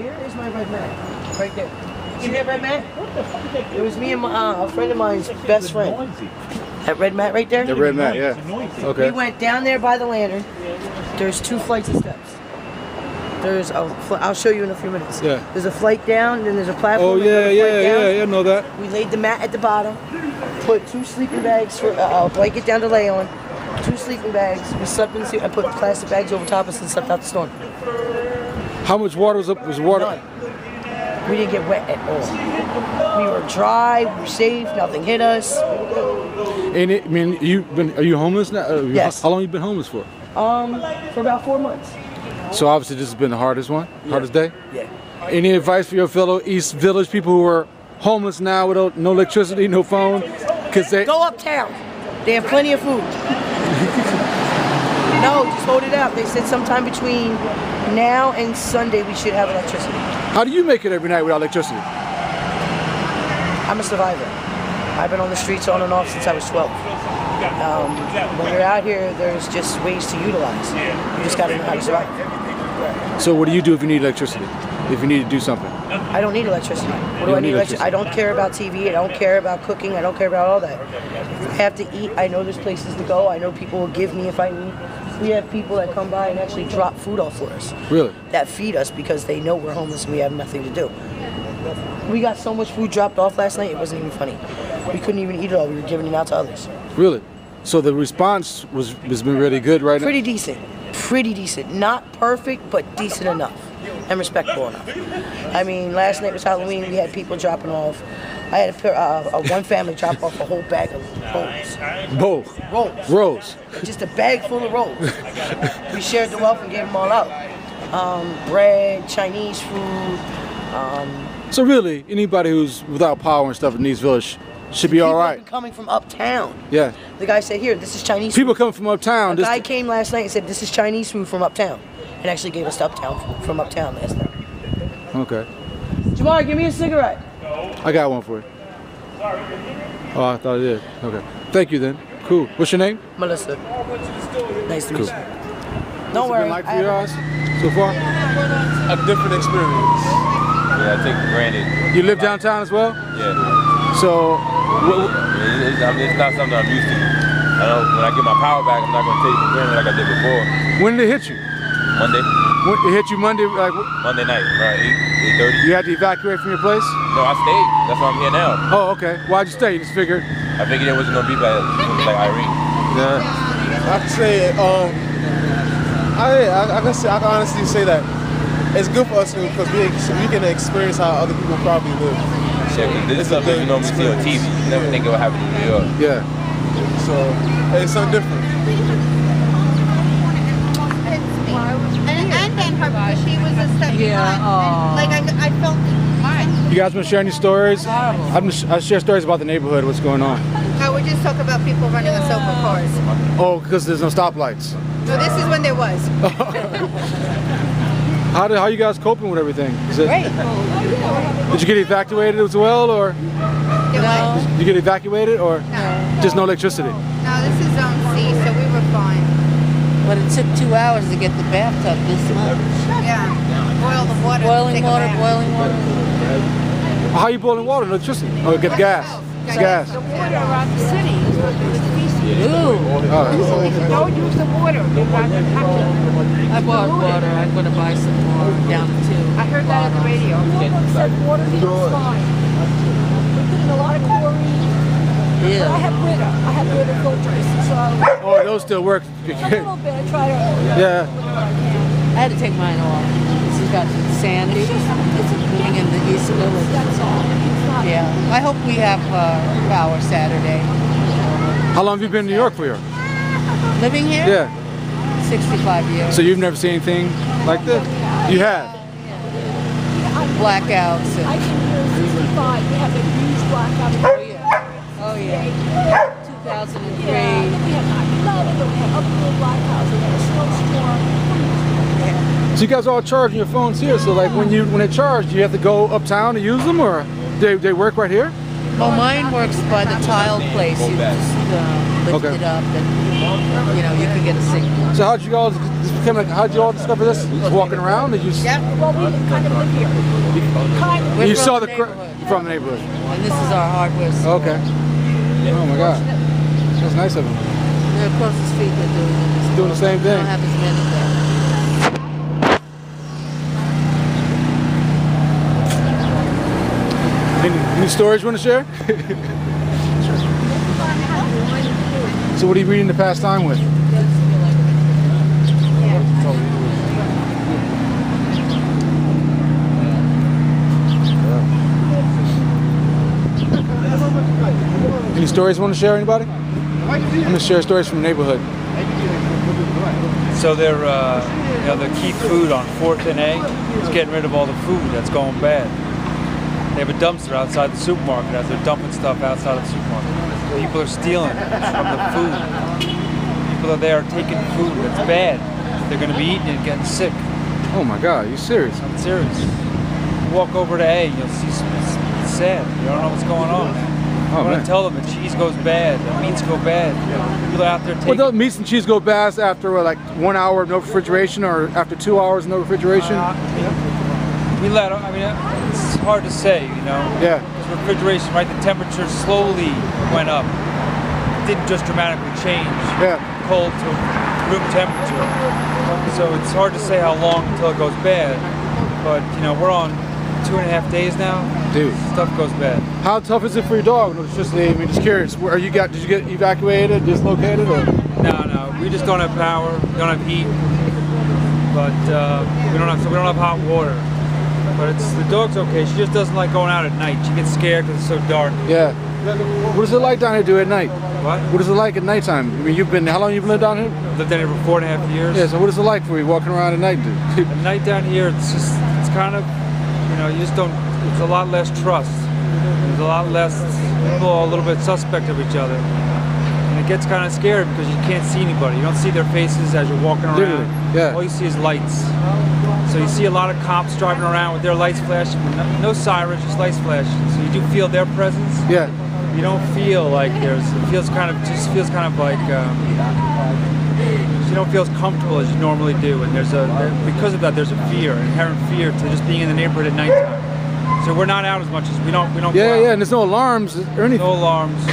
here is my red mat, right there. See that red mat? It was me and a friend of mine's best friend. That red mat right there? The red mat, yeah. Okay. We went down there by the lantern. There's 2 flights of steps. There's I'll show you in a few minutes. Yeah. There's a flight down, and then there's a platform. Oh yeah, I know that. We laid the mat at the bottom, put 2 sleeping bags for a blanket down to lay on, 2 sleeping bags. We slept in the I put plastic bags over top of us and slept out the storm. How much water was up? Was water? None. We didn't get wet at all. We were dry, we were safe, nothing hit us. And I mean, are you homeless now? Yes. How long have you been homeless for? For about 4 months. So obviously this has been the hardest one, hardest day? Yeah. Any advice for your fellow East Village people who are homeless now without no electricity, no phone? Go uptown. They have plenty of food. No, just hold it out. They said sometime between now and Sunday we should have electricity. How do you make it every night without electricity? I'm a survivor. I've been on the streets on and off since I was 12. When you're out here, there's just ways to utilize. You just gotta know how to survive. So what do you do if you need electricity? If you need to do something? I don't need electricity. What do I need electricity? I don't care about TV. I don't care about cooking. I don't care about all that. If I have to eat, I know there's places to go. I know people will give me if I need. We have people that come by and actually drop food off for us. Really? That feed us because they know we're homeless and we have nothing to do. We got so much food dropped off last night, it wasn't even funny. We couldn't even eat it all. We were giving it out to others. Really? So the response has been really good right now? Pretty decent. Pretty decent. Not perfect, but decent enough. And respectful enough. I mean, last night was Halloween. We had people dropping off. I had one family drop off a whole bag of rolls. Rolls. Just a bag full of rolls. We shared the wealth and gave them all out. Bread, Chinese food. So really, anybody who's without power and stuff in East Village should be all right. People coming from uptown. Yeah. The guy said, here, this is Chinese People food. coming from uptown. The guy came last night and said, this is Chinese food from uptown. And actually gave us the uptown food from uptown last night. Okay. Jamar, give me a cigarette. I got one for you. Oh, I thought I did. Okay. Thank you then. Cool. What's your name? Melissa. Nice to meet you. Don't What's worry. it been like for your eyes so far? A different experience. Yeah, I take it for granted. You live downtown as well? Yeah. So, it's not something I'm used to. I know when I get my power back, I'm not going to take it for granted like I did before. when did it hit you? Monday. It hit you Monday, like Monday night, around 8:30. You had to evacuate from your place? No, I stayed. That's why I'm here now. Oh, okay. Why'd you stay? You just figured? I figured it wasn't going to be like Irene. Yeah. I can say, I can honestly say that it's good for us because we can experience how other people probably live. Yeah, because this is something you normally see on TV. You never think it would happen in New York. Yeah. So it's something different. And then she was a step behind. Like I felt mine. You guys been sharing these stories? I share stories about the neighborhood, what's going on. I would just talk about people running us over cars. Oh, because there's no stoplights. So this is when there was. How you guys coping with everything? Great. Did you get evacuated as well, or? No. Did you get evacuated, or No. just no electricity? No, this is zone C, so we were fine. But it took 2 hours to get the bathtub this much. Yeah. Boil the water. Boiling water, boiling water. How are you boiling water? Electricity? Oh, get gas. It's gas. The water around the city is what the feces. Ooh. Don't use the water. You got to have to. I bought water. I'm going to buy some more down to 2. I heard that on the radio. Someone said water is fine. We put in a lot of chlorine. Yeah. But I have Brita filters, so Oh, those still work. a little bit. I try to. Yeah. I had to take mine off. This has got sandy. Living in the East Village. That's all. It's not. Yeah. I hope we have power Saturday. How long have you been in New York for? Living here? Yeah. 65 years. So you've never seen anything like this? You have? Blackouts. I came here in 65. We have a huge blackout. Oh yeah. Oh yeah. 2003. Yeah. We have 9/11. We have uphill blackouts. We had a snowstorm. So you guys all charging your phones here. So like when they charge, do you have to go uptown to use them, or they work right here? Well, mine works by the tile place. You just lift Okay. it up, and you can get a signal. So how'd you guys how'd you all discover this? Just walking around? Did you? Well, we kind of live here. Kind of. You We're saw from the the neighborhood. from the neighborhood. And this is our hardware store. Okay. Oh my God, that's nice of them. They're across the street. They're doing it. Doing the same We thing. don't have as many there. Any stories you want to share? So what are you reading to pass time with? Any stories you want to share, anybody? I'm going to share stories from the neighborhood. So they're, the key food on 4th and A is getting rid of all the food that's going bad. They have a dumpster outside the supermarket as they're dumping stuff outside of the supermarket. People are stealing from the food. People are there taking food that's bad. They're going to be eating it and getting sick. Oh my God, you serious? I'm serious. You walk over to A, you'll see it's sad. You don't know what's going on. Oh, I'm going man. to tell them the cheese goes bad, the meats go bad. People are out there taking... Well, don't meats and cheese go bad after like 1 hour of no refrigeration or after 2 hours no refrigeration? We let them, it's hard to say, Yeah. Because refrigeration, right, the temperature slowly went up. It didn't just dramatically change. Yeah. Cold to room temperature. So it's hard to say how long until it goes bad. But, we're on 2.5 days now. Dude. Stuff goes bad. How tough is it for your dog? No, just curious. Did you get evacuated, dislocated, or? No, we just don't have power, we don't have heat, but we don't have hot water. But the dog's okay. She just doesn't like going out at night. She gets scared because it's so dark. Yeah. What is it like down here do at night? What? What is it like at nighttime? how long you've lived down here? Lived down here for 4.5 years. Yeah, so what is it like for you walking around at night, dude? At night down here, it's kind of, you just don't, it's a lot less trust. There's a lot less, people are a little bit suspect of each other. And it gets kind of scary because you can't see anybody. You don't see their faces as you're walking around. Literally, yeah. All you see is lights. So you see a lot of cops driving around with their lights flashing, no sirens, just lights flashing. So you do feel their presence. Yeah. You don't feel like it feels kind of like, you don't feel as comfortable as you normally do. And because of that, there's a fear, inherent fear to just being in the neighborhood at nighttime. So we're not out as much as we don't go out. Yeah, and there's no alarms or anything. No alarms.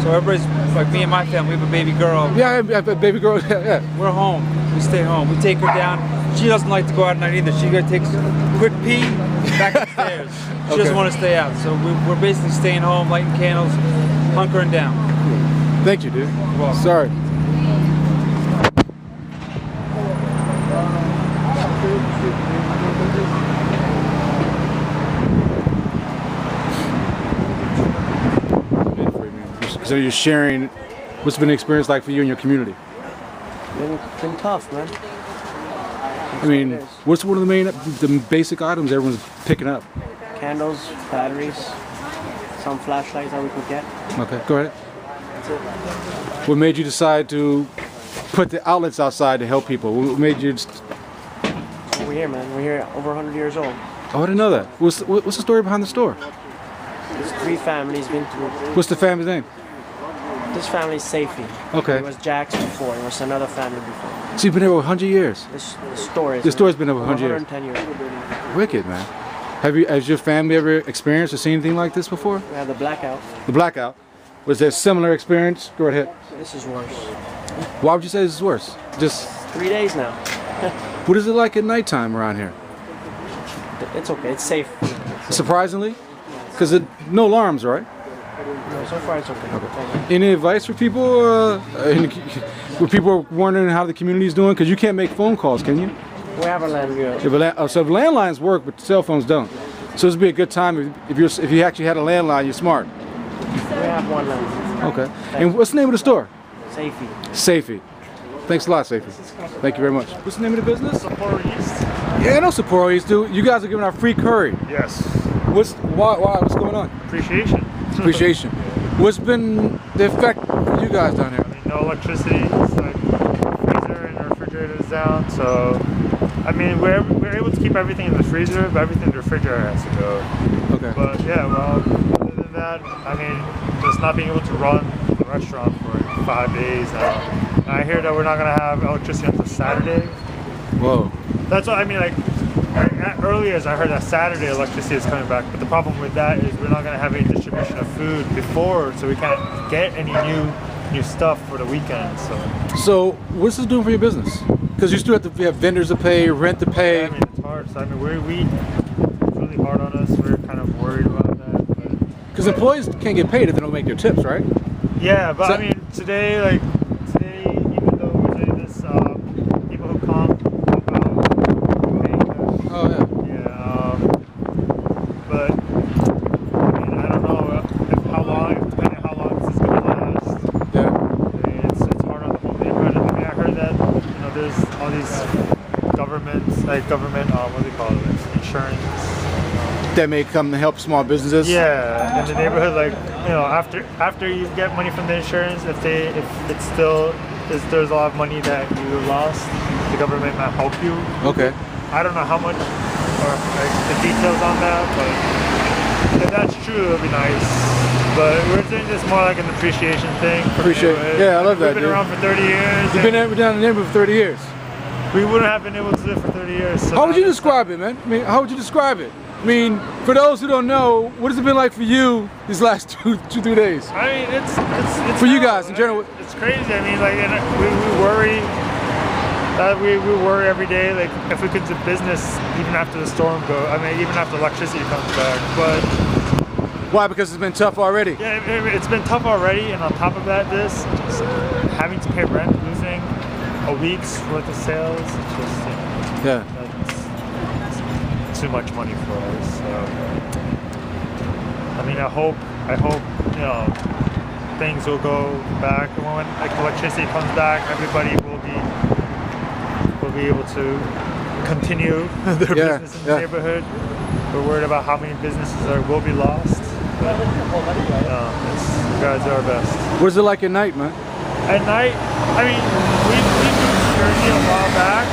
So everybody's, like me and my family, we have a baby girl. Yeah, I have a baby girl, yeah. We're home. We stay home. We take her down. She doesn't like to go out at night either. She takes a quick pee, back upstairs. She doesn't want to stay out. So we're basically staying home, lighting candles, hunkering down. Thank you, dude. You're welcome. Sorry. So you're sharing what's been the experience like for you and your community? It's been tough, man. I mean, what's one of the basic items everyone's picking up? Candles, batteries, some flashlights that we could get. Okay, go ahead. What made you decide to put the outlets outside to help people? What made you? We're here, man. We're here over 100 years old. Oh, I didn't know that. What's the story behind the store? There's 3 families been through. What's the family's name? This family's Safety. Okay. It was Jack's before. It was another family before. So you've been here over 100 years? This store is. The store's been over 100 years. 110 years. Wicked, man. Has your family ever experienced or seen anything like this before? We had the blackout. The blackout. Was there a similar experience? Go right ahead. This is worse. Why would you say this is worse? Just 3 days now. what is it like at nighttime around here? It's okay. It's safe. Surprisingly? Because no alarms, right? No, so far it's okay. Any advice for people? Where people are wondering how the community is doing? Because you can't make phone calls, can you? We have a landline. So landlines work, but cell phones don't. So this would be a good time if you actually had a landline. You're smart. We have one landline. Okay. And what's the name of the store? Safety. Safety. Thanks a lot, Safety. Thank you very much. What's the name of the business? Sapporo East. Yeah, I know Sapporo East, dude. You guys are giving out free curry. Yes. Why? What's going on? Appreciation. Appreciation. What's been the effect for you guys down here? I mean, no electricity. It's like freezer and refrigerator is down. So, I mean, we're able to keep everything in the freezer, but everything in the refrigerator has to go. Okay. But yeah, well, other than that, I mean, just not being able to run the restaurant for 5 days now. And I hear that we're not gonna have electricity until Saturday. Whoa. That's what I mean. Like earlier, as I heard that Saturday electricity is coming back, but the problem with that is we're not going to have any distribution of food before, so we can't get any new stuff for the weekend. So what's this doing for your business? Because you still have to have vendors to pay, rent to pay. Yeah, I mean, it's hard. So I mean, it's really hard on us. We're kind of worried about that. Because employees can't get paid if they don't make their tips, right? Yeah, but I mean, today, even though we're doing this, people who come help out, paying them. Oh yeah. Yeah, but I mean, I don't know depending on how long this is gonna last. Yeah. I mean, it's hard on the whole neighborhood. I mean, I heard that there's all these government, what do they call it, insurance. That may come to help small businesses. Yeah, in the neighborhood, after you get money from the insurance, if there's a lot of money that you lost, the government might help you. Okay. I don't know how much or the details on that, but if that's true, it'll be nice. But we're doing this more like an appreciation thing. Yeah, I love that. We've been around for 30 years. You've been down in the neighborhood for 30 years. We wouldn't have been able to do it for 30 years. So how would you describe it, man? I mean, how would you describe it? I mean, for those who don't know, what has it been like for you these last 3 days? I mean, it's for you guys in general. It's crazy. I mean, we worry. We worry every day. Like if we could do business even after the storm goes. I mean, even after electricity comes back. But why? Because it's been tough already. Yeah, it's been tough already, and on top of that, just having to pay rent, losing a week's worth of sales. It's just yeah. Too much money for us. So, I mean, I hope things will go back. When electricity comes back, everybody will be able to continue their business in the neighborhood. We're worried about how many businesses will be lost. But, you guys are our best. What's it like at night, man? At night, I mean, we moved to Jersey a while back.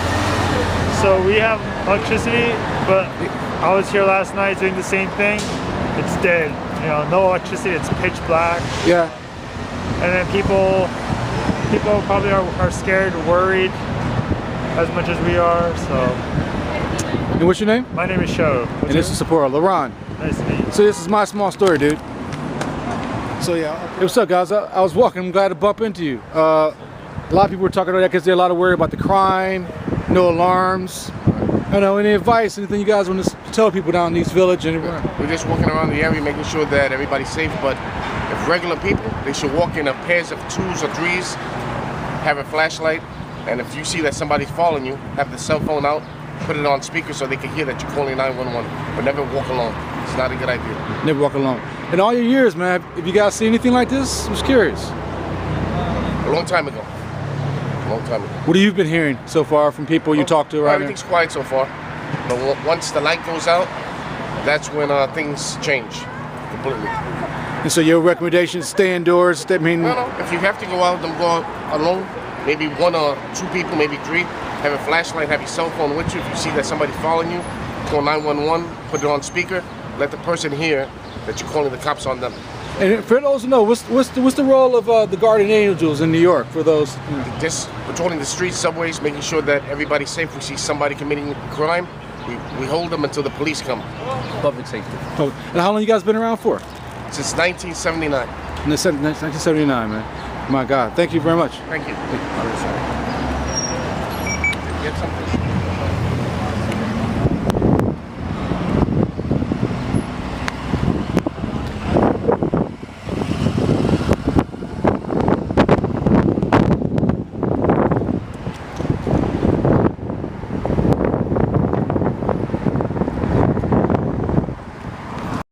So we have electricity, but I was here last night doing the same thing. It's dead. No electricity. It's pitch black. Yeah. And then people probably are scared, worried, as much as we are. So. And what's your name? My name is Sho. And this is Sapporo, LaRon. Nice to meet you. So this is my small story, dude. So yeah. Hey, what's up, guys? I was walking. I'm glad to bump into you. A lot of people were talking about that because they're a lot of worry about the crime. No alarms. I know, any advice, anything you guys want to tell people down in East Village? We're just walking around the area making sure that everybody's safe, but if regular people, they should walk in a pairs of 2s or 3s, have a flashlight, and if you see that somebody's following you, have the cell phone out, put it on speaker so they can hear that you're calling 911, but never walk alone. It's not a good idea. Never walk alone. In all your years, man, have you guys seen anything like this? I was curious. A long time ago. Long time ago. What have you been hearing so far from people you talk to around everything's quiet so far, but once the light goes out, that's when things change completely. And so your recommendations, stay indoors? No, if you have to go out, don't go out alone. Maybe 1 or 2 people, maybe 3. Have a flashlight, have your cell phone with you. If you see that somebody's following you, call 911, put it on speaker, let the person hear that you're calling the cops on them. And for those who know, what's the role of the Guardian Angels in New York for those? Just patrolling the streets, subways, making sure that everybody's safe. We see somebody committing a crime, we hold them until the police come. Public safety. Oh, and how long you guys been around for? Since 1979. 1979, man. My God, thank you very much. Thank you. Get something.